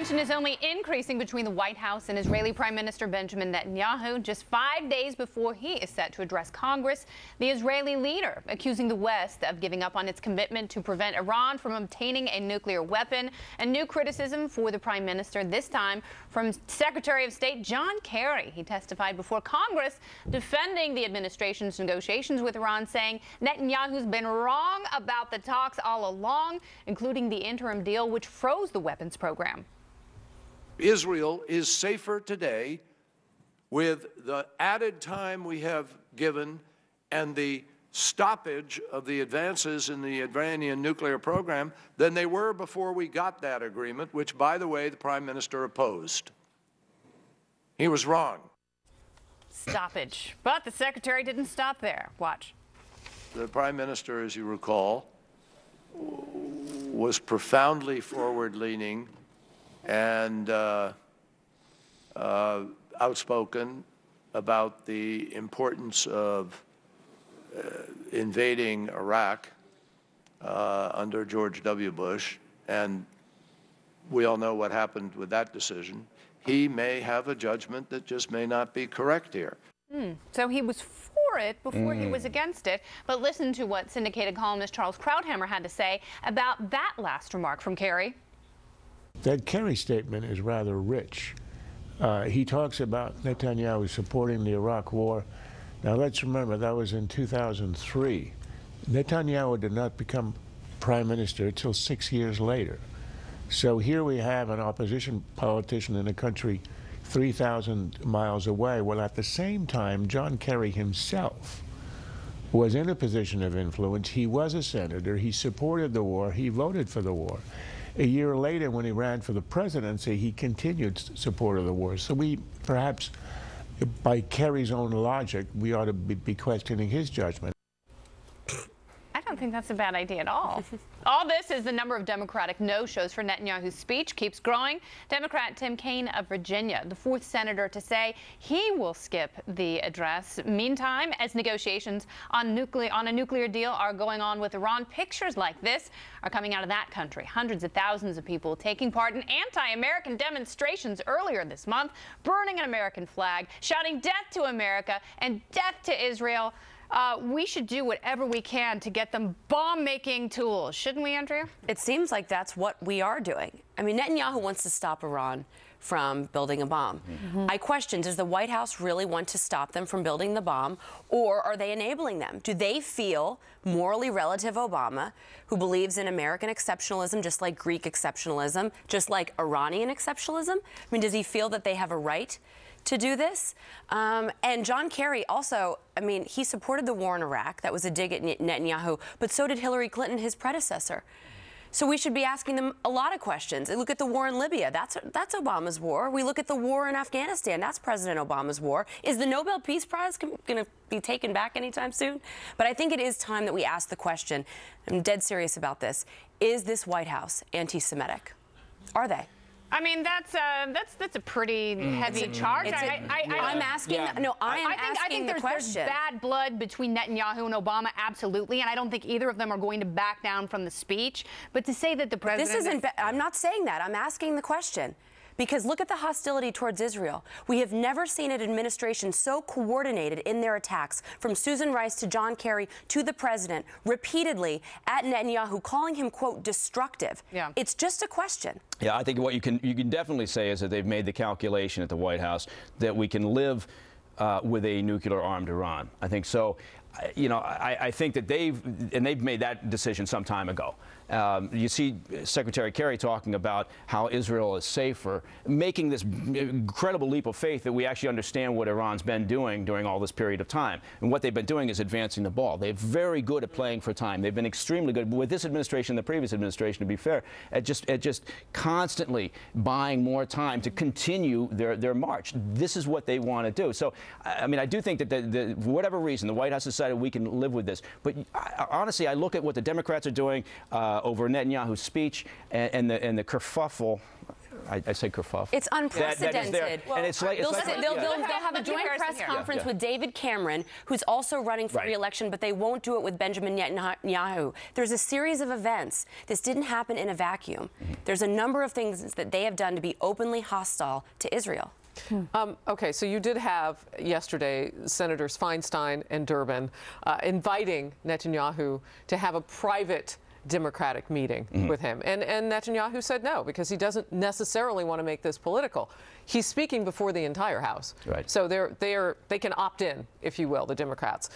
Tension is only increasing between the White House and Israeli Prime Minister Benjamin Netanyahu just 5 days before he is set to address Congress. The Israeli leader accusing the West of giving up on its commitment to prevent Iran from obtaining a nuclear weapon. A new criticism for the Prime Minister, this time from Secretary of State John Kerry. He testified before Congress defending the administration's negotiations with Iran, saying Netanyahu's been wrong about the talks all along, including the interim deal which froze the weapons program. Israel is safer today with the added time we have given and the stoppage of the advances in the Iranian nuclear program than they were before we got that agreement, which, by the way, the Prime Minister opposed. He was wrong. Stoppage. But the Secretary didn't stop there. Watch. The Prime Minister, as you recall, was profoundly forward-leaning and outspoken about the importance of invading Iraq under George W. Bush, and we all know what happened with that decision. He may have a judgment that just may not be correct here. So he was for it before he was against it. But listen to what syndicated columnist Charles Krauthammer had to say about that last remark from Kerry. That Kerry statement is rather rich. He talks about Netanyahu supporting the Iraq war. Now let's remember that was in 2003. Netanyahu did not become prime minister until 6 years later. So here we have an opposition politician in a country 3,000 miles away. Well, at the same time, John Kerry himself was in a position of influence. He was a senator. He supported the war. He voted for the war. A year later, when he ran for the presidency, he continued support of the war. So we, perhaps, by Kerry's own logic, we ought to be questioning his judgment. I don't think that's a bad idea at all. All this is the number of Democratic no-shows for Netanyahu's speech keeps growing. Democrat Tim Kaine of Virginia, the fourth senator to say he will skip the address. Meantime, as negotiations on a nuclear deal are going on with Iran, pictures like this are coming out of that country. Hundreds of thousands of people taking part in anti-American demonstrations earlier this month, burning an American flag, shouting death to America and death to Israel. We should do whatever we can to get them bomb-making tools, shouldn't we, Andrea? It seems like that's what we are doing. I mean, Netanyahu wants to stop Iran from building a bomb. I question, does the White House really want to stop them from building the bomb, or are they enabling them? Do they feel morally relative Obama, who believes in American exceptionalism, just like Greek exceptionalism, just like Iranian exceptionalism? I mean, does he feel that they have a right to do this? And John Kerry also, I mean, he supported the war in Iraq. That was a dig at Netanyahu, but so did Hillary Clinton, his predecessor. So we should be asking them a lot of questions. Look at the war in Libya. That's Obama's war. We look at the war in Afghanistan. That's President Obama's war. Is the Nobel Peace Prize going to be taken back anytime soon? But I think it is time that we ask the question. I'm dead serious about this. Is this White House anti-Semitic? Are they? I mean, that's a pretty heavy charge. I'm asking. No, I think there's bad blood between Netanyahu and Obama, absolutely, and I don't think either of them are going to back down from the speech. But to say that the president, this isn't. I'm not saying that. I'm asking the question. Because look at the hostility towards Israel. We have never seen an administration so coordinated in their attacks, from Susan Rice to John Kerry to the president, repeatedly at Netanyahu, calling him, quote, destructive. Yeah. It's just a question. Yeah, I think what you can definitely say is that they've made the calculation at the White House that we can live with a nuclear-armed Iran. I think so. You know, I think that they've made that decision some time ago. You see Secretary Kerry talking about how Israel is safer, making this incredible leap of faith that we actually understand what Iran's been doing during all this period of time. And what they've been doing is advancing the ball. They're very good at playing for time. They've been extremely good with this administration, the previous administration, to be fair, at just constantly buying more time to continue their march. This is what they want to do. So, I mean, I do think that for whatever reason, the White House decided we can live with this. But honestly, I look at what the Democrats are doing over Netanyahu's speech and the kerfuffle. I say kerfuffle. It's unprecedented. That is there. And it's like, they'll have a joint press conference with David Cameron, who's also running for re-election, but they won't do it with Benjamin Netanyahu. There's a series of events. This didn't happen in a vacuum. There's a number of things that they have done to be openly hostile to Israel. Okay, so you did have yesterday Senators Feinstein and Durbin inviting Netanyahu to have a private Democratic meeting with him. And Netanyahu said no, because he doesn't necessarily want to make this political. He's speaking before the entire House. Right. So they can opt in, if you will, the Democrats.